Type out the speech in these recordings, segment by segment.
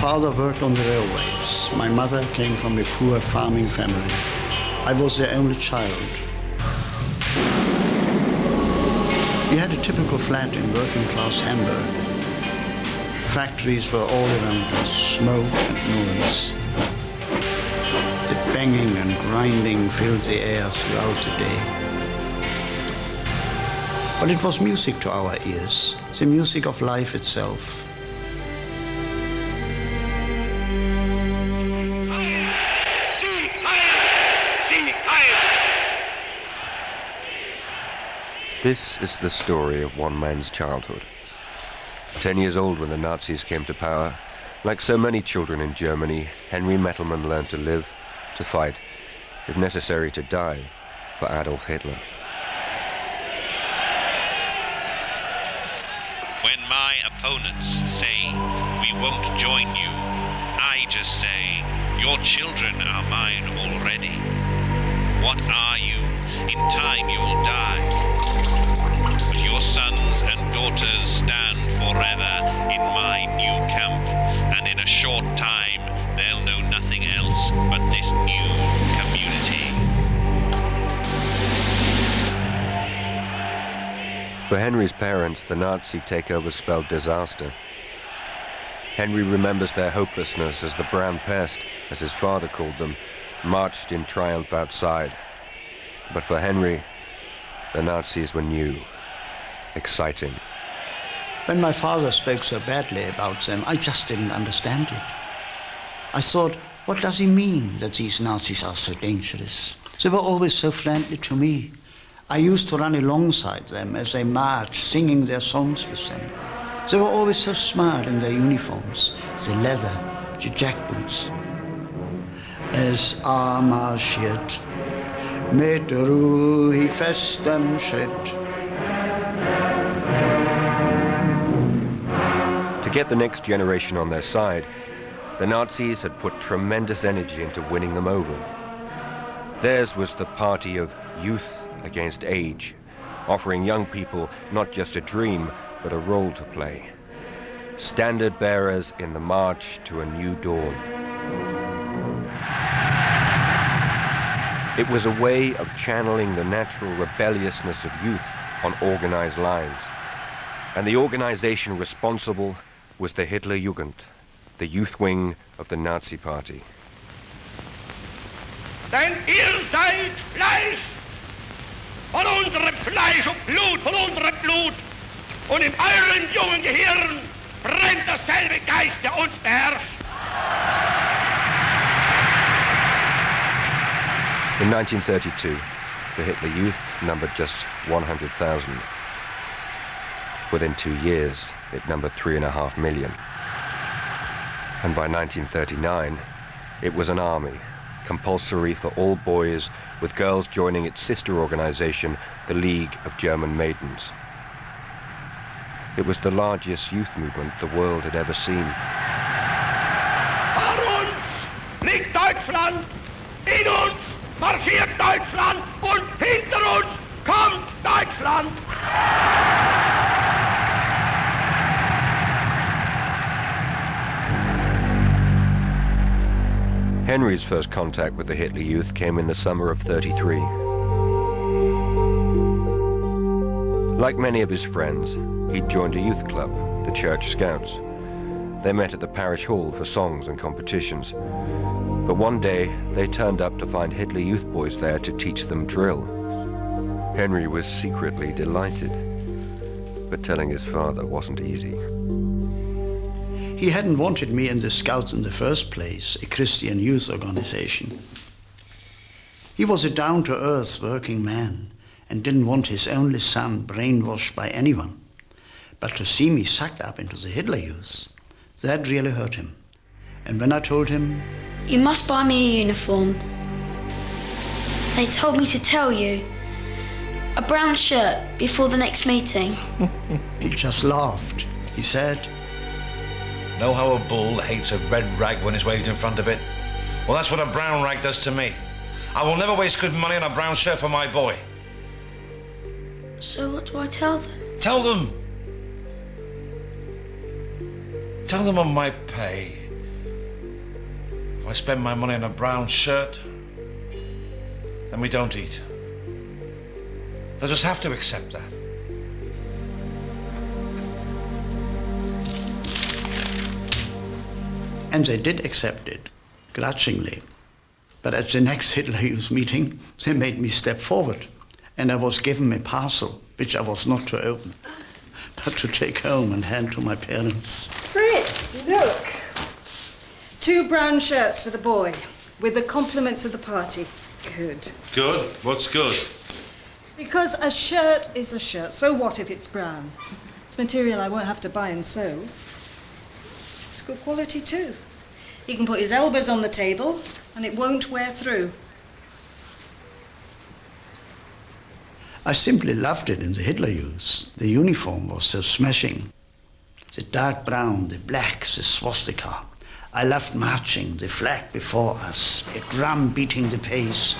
father worked on the railways. My mother came from a poor farming family. I was their only child. We had a typical flat in working-class Hamburg. Factories were all around us, smoke and noise. The banging and grinding filled the air throughout the day. But it was music to our ears, the music of life itself. This is the story of one man's childhood. 10 years old when the Nazis came to power, like so many children in Germany, Henry Mettelmann learned to live, to fight, if necessary to die, for Adolf Hitler. When my opponents say, we won't join you, I just say, your children are mine already. What are you? In time you will die. But your sons and daughters stand forever in my new camp, and in a short time they'll know nothing else but this new community. For Henry's parents, the Nazi takeover spelled disaster. Henry remembers their hopelessness as the brown pest, as his father called them, marched in triumph outside. But for Henry, the Nazis were new, exciting. When my father spoke so badly about them, I just didn't understand it. I thought, what does he mean that these Nazis are so dangerous? They were always so friendly to me. I used to run alongside them as they marched, singing their songs with them. They were always so smart in their uniforms, the leather, the jackboots. Es marschiert mit ruhig festem Schritt. To get the next generation on their side, the Nazis had put tremendous energy into winning them over. Theirs was the party of youth against age, offering young people not just a dream, but a role to play. Standard bearers in the march to a new dawn. It was a way of channeling the natural rebelliousness of youth on organized lines. And the organization responsible was the Hitlerjugend, the youth wing of the Nazi Party. Denn ihr seid Fleisch, von unserem Fleisch und Blut, von unserem Blut. Und in euren jungen Gehirn brennt derselbe Geist, der uns beherrscht. In 1932, the Hitler Youth numbered just 100,000. Within 2 years, it numbered 3.5 million. And by 1939, it was an army, compulsory for all boys, with girls joining its sister organization, the League of German Maidens. It was the largest youth movement the world had ever seen. Vor uns liegt Deutschland, in uns marschiert Deutschland und hinter uns kommt Deutschland. Henry's first contact with the Hitler Youth came in the summer of '33. Like many of his friends, he'd joined a youth club, the Church Scouts. They met at the parish hall for songs and competitions. But one day, they turned up to find Hitler Youth boys there to teach them drill. Henry was secretly delighted, but telling his father wasn't easy. He hadn't wanted me in the Scouts in the first place, a Christian youth organization. He was a down-to-earth working man and didn't want his only son brainwashed by anyone. But to see me sucked up into the Hitler Youth, that really hurt him. And when I told him, "You must buy me a uniform. They told me to tell you. A brown shirt before the next meeting." He just laughed. He said, Know how a bull hates a red rag when it's waved in front of it? Well, that's what a brown rag does to me. I will never waste good money on a brown shirt for my boy. So what do I tell them? Tell them. Tell them on my pay If I spend my money on a brown shirt, then we don't eat. They'll just have to accept that. And they did accept it, grudgingly. But at the next Hitler Youth meeting, they made me step forward, and I was given a parcel, which I was not to open, but to take home and hand to my parents. Fritz, look. 2 brown shirts for the boy, with the compliments of the party. Good. Good? What's good? Because a shirt is a shirt. So what if it's brown? It's material I won't have to buy and sew. It's good quality too. He can put his elbows on the table and it won't wear through. I simply loved it in the Hitler Youth. The uniform was so smashing. The dark brown, the black, the swastika. I loved marching, the flag before us, a drum beating the pace.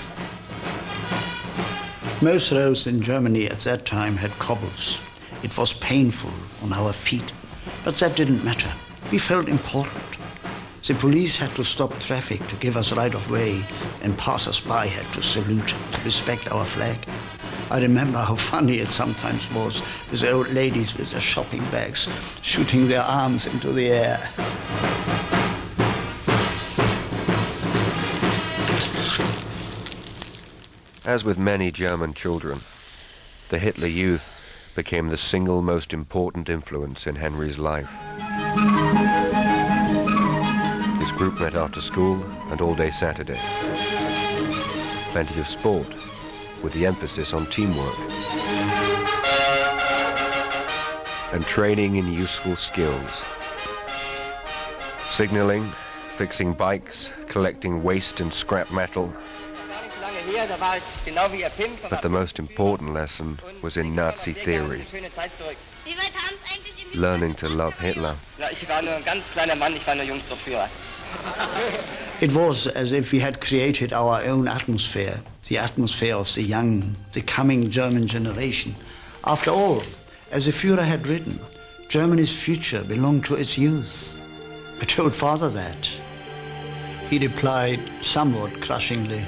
Most roads in Germany at that time had cobbles. It was painful on our feet, but that didn't matter. We felt important. The police had to stop traffic to give us right of way, and passers-by had to salute to respect our flag. I remember how funny it sometimes was with the old ladies with their shopping bags shooting their arms into the air. As with many German children, the Hitler Youth became the single most important influence in Henry's life. His group met after school and all day Saturday. Plenty of sport, with the emphasis on teamwork. And training in useful skills. Signaling, fixing bikes, collecting waste and scrap metal. But the most important lesson was in Nazi theory. Learning to love Hitler. It was as if we had created our own atmosphere, the atmosphere of the young, the coming German generation. After all, as the Führer had written, Germany's future belonged to its youth. I told Father that. He replied somewhat crushingly,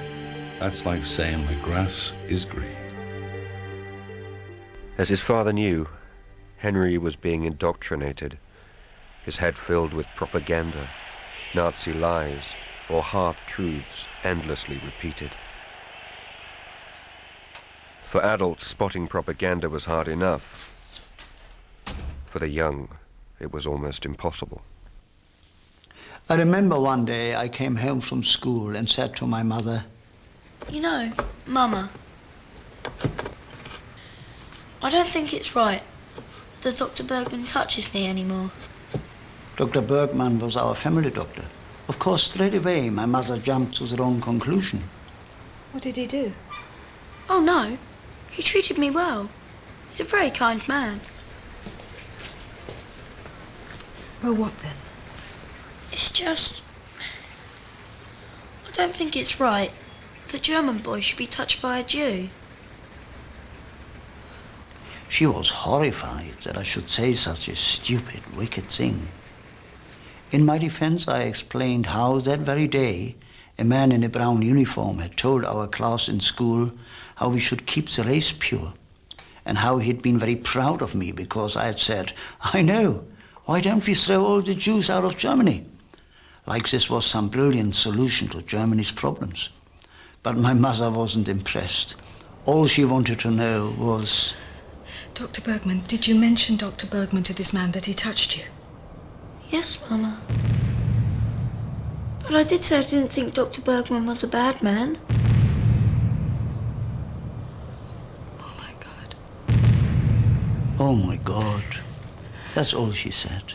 "That's like saying the grass is green." As his father knew, Henry was being indoctrinated, his head filled with propaganda, Nazi lies, or half-truths endlessly repeated. For adults, spotting propaganda was hard enough. For the young, it was almost impossible. I remember one day I came home from school and said to my mother, "You know, Mama, I don't think it's right that Dr. Bergman touches me anymore." Dr. Bergman was our family doctor. Of course, straight away, my mother jumped to the wrong conclusion. What did he do? Oh, no. He treated me well. He's a very kind man. Well, what then? It's just... I don't think it's right that German boys should be touched by a Jew. She was horrified that I should say such a stupid, wicked thing. In my defense, I explained how that very day a man in a brown uniform had told our class in school how we should keep the race pure, and how he'd been very proud of me because I had said, "I know, why don't we throw all the Jews out of Germany?" Like this was some brilliant solution to Germany's problems. But my mother wasn't impressed. All she wanted to know was... Dr. Bergman, did you mention Dr. Bergman to this man that he touched you? Yes, Mama. But I did say I didn't think Dr. Bergman was a bad man. Oh, my God. "Oh, my God." That's all she said.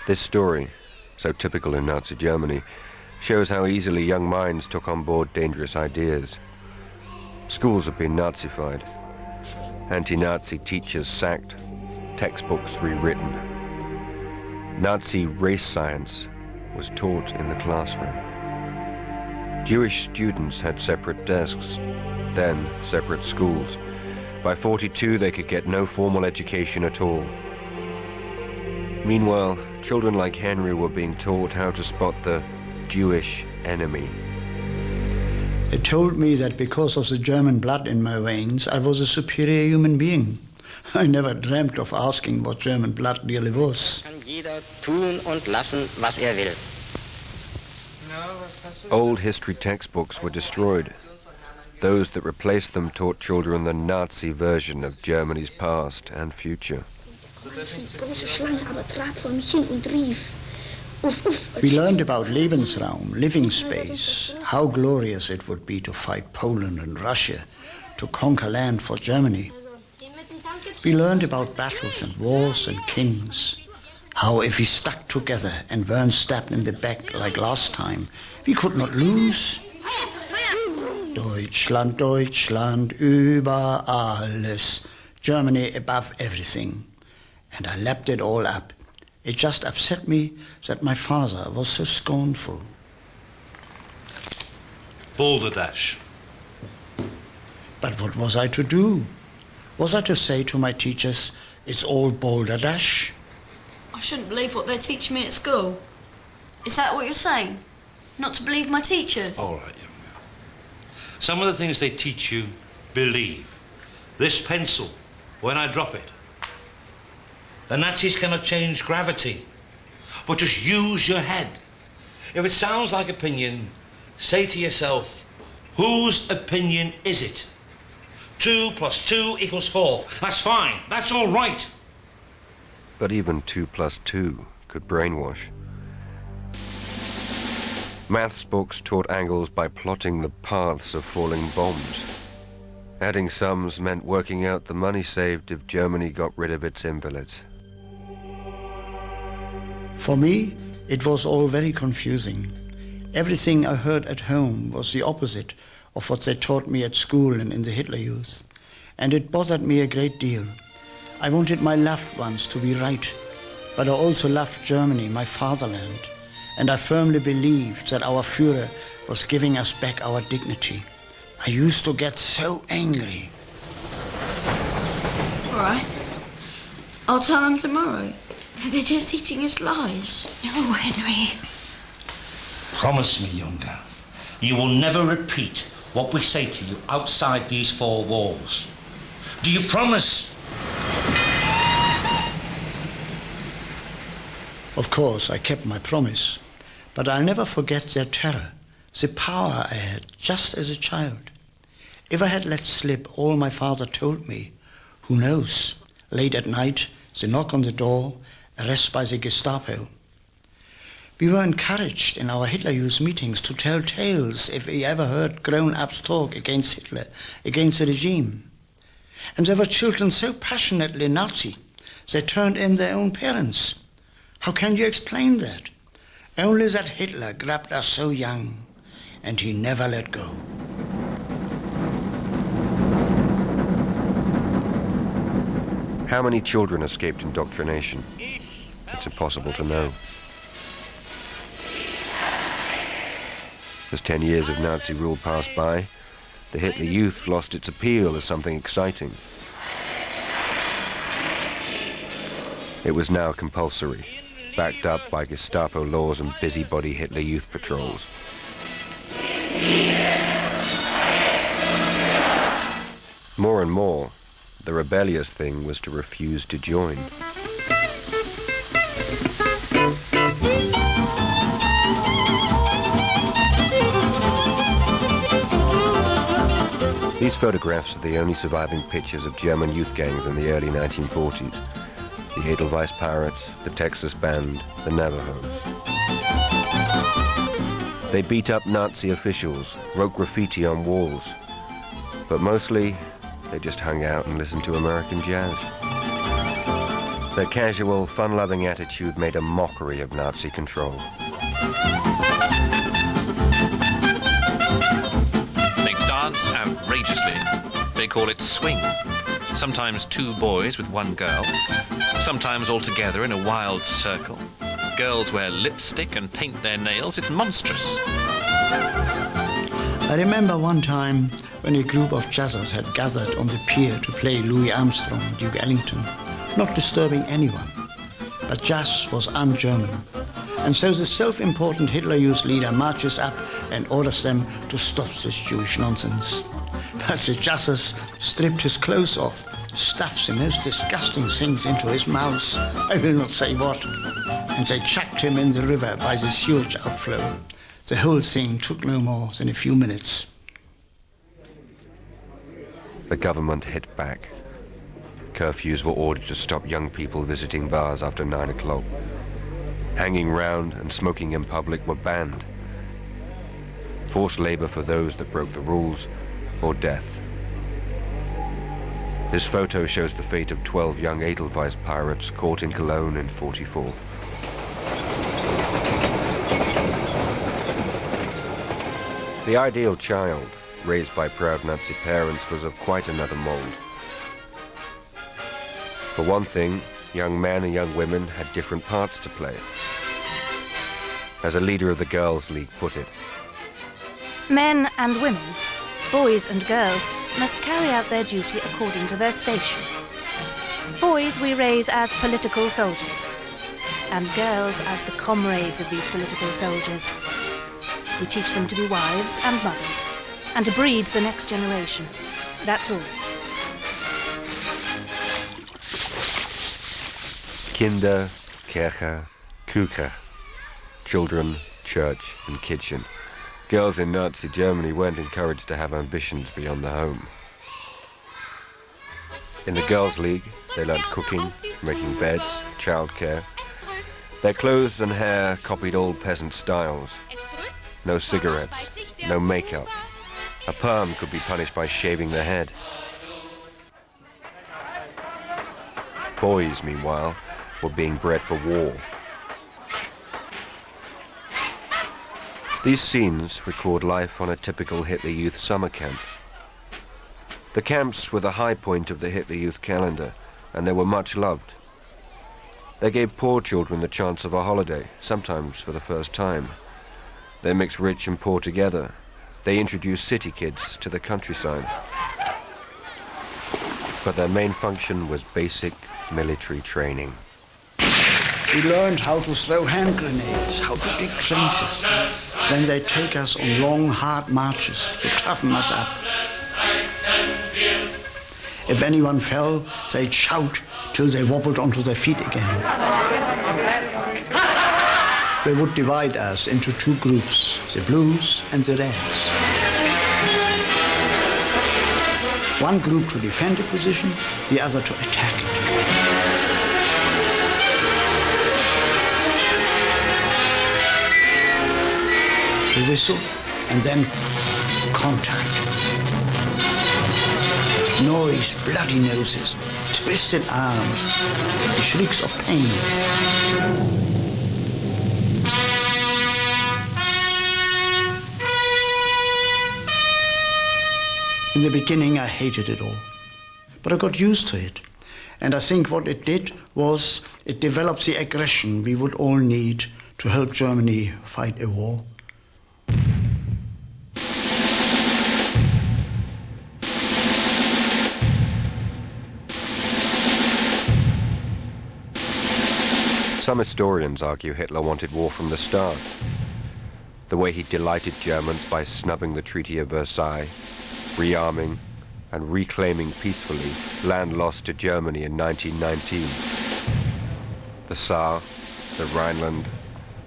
This story, so typical in Nazi Germany, shows how easily young minds took on board dangerous ideas. Schools have been Nazified, anti-Nazi teachers sacked, textbooks rewritten. Nazi race science was taught in the classroom. Jewish students had separate desks, then separate schools. By 42, they could get no formal education at all. Meanwhile, children like Henry were being taught how to spot the Jewish enemy. They told me that because of the German blood in my veins, I was a superior human being. I never dreamt of asking what German blood really was. Kann jeder tun und lassen, was will. Old history textbooks were destroyed. Those that replaced them taught children the Nazi version of Germany's past and future. We learned about Lebensraum, living space, how glorious it would be to fight Poland and Russia, to conquer land for Germany. We learned about battles and wars and kings, how if we stuck together and weren't stabbed in the back like last time, we could not lose. Deutschland, Deutschland, über alles. Germany above everything. And I lapped it all up. It just upset me that my father was so scornful. Balderdash. But what was I to do? Was I to say to my teachers, it's all balderdash? I shouldn't believe what they're teaching me at school. Is that what you're saying? Not to believe my teachers? All right, young man. Some of the things they teach you, believe. This pencil, when I drop it. The Nazis cannot change gravity, but just use your head. If it sounds like opinion, say to yourself, whose opinion is it? 2 + 2 = 4. That's fine. That's all right. But even 2 + 2 could brainwash. Maths books taught angles by plotting the paths of falling bombs. Adding sums meant working out the money saved if Germany got rid of its invalids. For me, it was all very confusing. Everything I heard at home was the opposite of what they taught me at school and in the Hitler Youth. And it bothered me a great deal. I wanted my loved ones to be right, but I also loved Germany, my fatherland. And I firmly believed that our Führer was giving us back our dignity. I used to get so angry. All right. I'll tell them tomorrow. They're just teaching us lies. No, Henry. Promise me, young girl, you will never repeat what we say to you outside these 4 walls. Do you promise? Of course, I kept my promise, but I'll never forget their terror, the power I had just as a child. If I had let slip all my father told me, who knows, late at night, the knock on the door, arrest by the Gestapo. We were encouraged in our Hitler Youth meetings to tell tales if we ever heard grown-ups talk against Hitler, against the regime. And there were children so passionately Nazi, they turned in their own parents. How can you explain that? Only that Hitler grabbed us so young, and he never let go. How many children escaped indoctrination? It's impossible to know. As 10 years of Nazi rule passed by, the Hitler Youth lost its appeal as something exciting. It was now compulsory, backed up by Gestapo laws and busybody Hitler Youth patrols. More and more, the rebellious thing was to refuse to join. These photographs are the only surviving pictures of German youth gangs in the early 1940s. The Edelweiss Pirates, the Texas Band, the Navajos. They beat up Nazi officials, wrote graffiti on walls, but mostly they just hung out and listened to American jazz. Their casual, fun-loving attitude made a mockery of Nazi control. They dance outrageously. They call it swing. Sometimes 2 boys with 1 girl, sometimes all together in a wild circle. Girls wear lipstick and paint their nails. It's monstrous. I remember one time when a group of jazzers had gathered on the pier to play Louis Armstrong, Duke Ellington, not disturbing anyone. but Jas was un-German. And so the self-important Hitler Youth leader marches up and orders them to stop this Jewish nonsense. But the Jasses stripped his clothes off, stuffed the most disgusting things into his mouth, I will not say what, and they chucked him in the river by the sewage outflow. The whole thing took no more than a few minutes. The government hit back. Curfews were ordered to stop young people visiting bars after 9 o'clock. Hanging round and smoking in public were banned. Forced labor for those that broke the rules, or death. This photo shows the fate of 12 young Edelweiss pirates caught in Cologne in '44. The ideal child, raised by proud Nazi parents, was of quite another mold. For one thing, young men and young women had different parts to play. As a leader of the Girls' League put it, men and women, boys and girls, must carry out their duty according to their station. Boys we raise as political soldiers, and girls as the comrades of these political soldiers. We teach them to be wives and mothers, and to breed the next generation. That's all. Kinder, Kirche, Küche. Children, church, and kitchen. Girls in Nazi Germany weren't encouraged to have ambitions beyond the home. In the Girls' League, they learned cooking, making beds, childcare. Their clothes and hair copied old peasant styles. No cigarettes, no makeup. A perm could be punished by shaving the head. Boys, meanwhile, were being bred for war. These scenes record life on a typical Hitler Youth summer camp. The camps were the high point of the Hitler Youth calendar, and they were much loved. They gave poor children the chance of a holiday, sometimes for the first time. They mixed rich and poor together. They introduced city kids to the countryside. But their main function was basic military training. We learned how to throw hand grenades, how to dig trenches. Then they take us on long, hard marches to toughen us up. If anyone fell, they'd shout till they wobbled onto their feet again. They would divide us into two groups, the blues and the reds. One group to defend a position, the other to attack it. The whistle, and then contact. Noise, bloody noses, twisted arms, shrieks of pain. In the beginning, I hated it all, but I got used to it. And I think what it did was it developed the aggression we would all need to help Germany fight a war. Some historians argue Hitler wanted war from the start. The way he delighted Germans by snubbing the Treaty of Versailles, rearming and reclaiming peacefully land lost to Germany in 1919. The Saar, the Rhineland,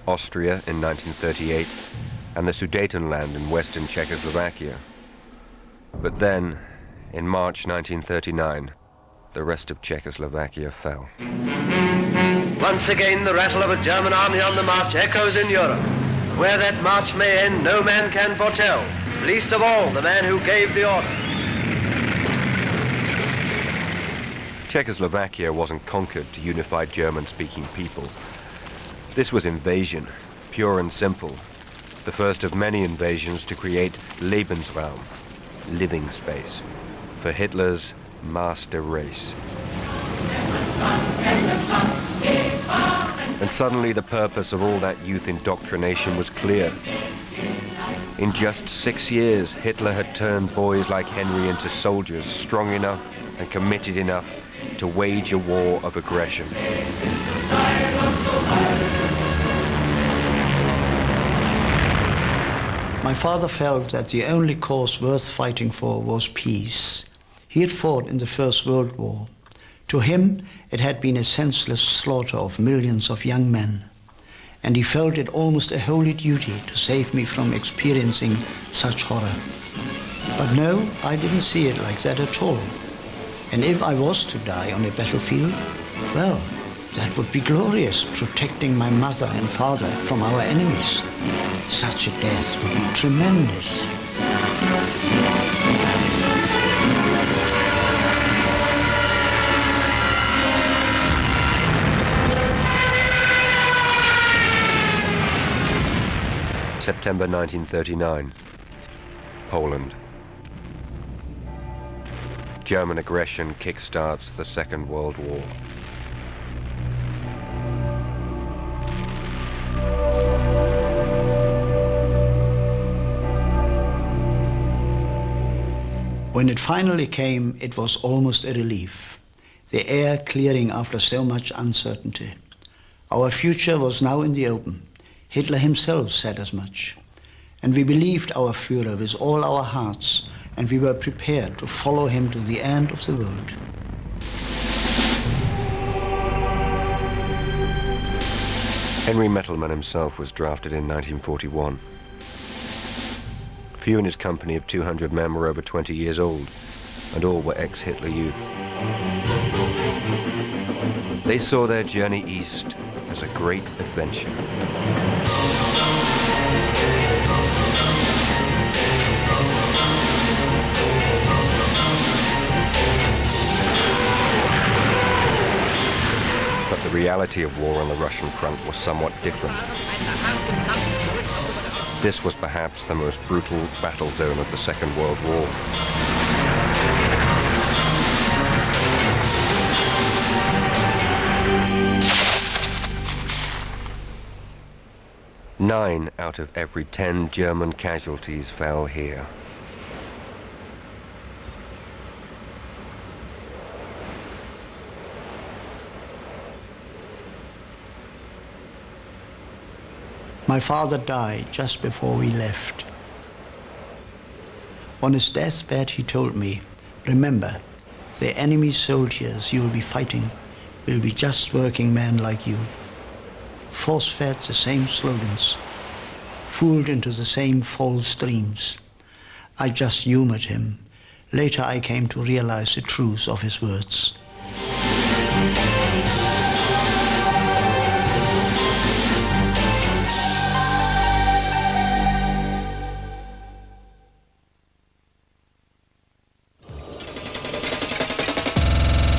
Austria in 1938, and the Sudetenland in western Czechoslovakia. But then, in March 1939, the rest of Czechoslovakia fell. Once again, the rattle of a German army on the march echoes in Europe. Where that march may end, no man can foretell, least of all the man who gave the order. Czechoslovakia wasn't conquered to unify German-speaking people. This was invasion, pure and simple. The first of many invasions to create Lebensraum, living space, for Hitler's master race. And suddenly the purpose of all that youth indoctrination was clear. In just 6 years, Hitler had turned boys like Henry into soldiers strong enough and committed enough to wage a war of aggression. My father felt that the only cause worth fighting for was peace. He had fought in the First World War. To him, it had been a senseless slaughter of millions of young men, and he felt it almost a holy duty to save me from experiencing such horror. But no, I didn't see it like that at all. And if I was to die on a battlefield, well, that would be glorious, protecting my mother and father from our enemies. Such a death would be tremendous. September 1939, Poland. German aggression kickstarts the Second World War. When it finally came, it was almost a relief. The air clearing after so much uncertainty. Our future was now in the open. Hitler himself said as much. And we believed our Führer with all our hearts, and we were prepared to follow him to the end of the world. Henry Mettelmann himself was drafted in 1941. Few in his company of 200 men were over 20 years old, and all were ex-Hitler youth. They saw their journey east as a great adventure. But the reality of war on the Russian front was somewhat different. This was perhaps the most brutal battle zone of the Second World War. Nine out of every 10 German casualties fell here. My father died just before we left. On his deathbed, he told me, "Remember, the enemy soldiers you'll be fighting will be just working men like you, force-fed the same slogans, fooled into the same false dreams." I just humored him. Later I came to realize the truth of his words.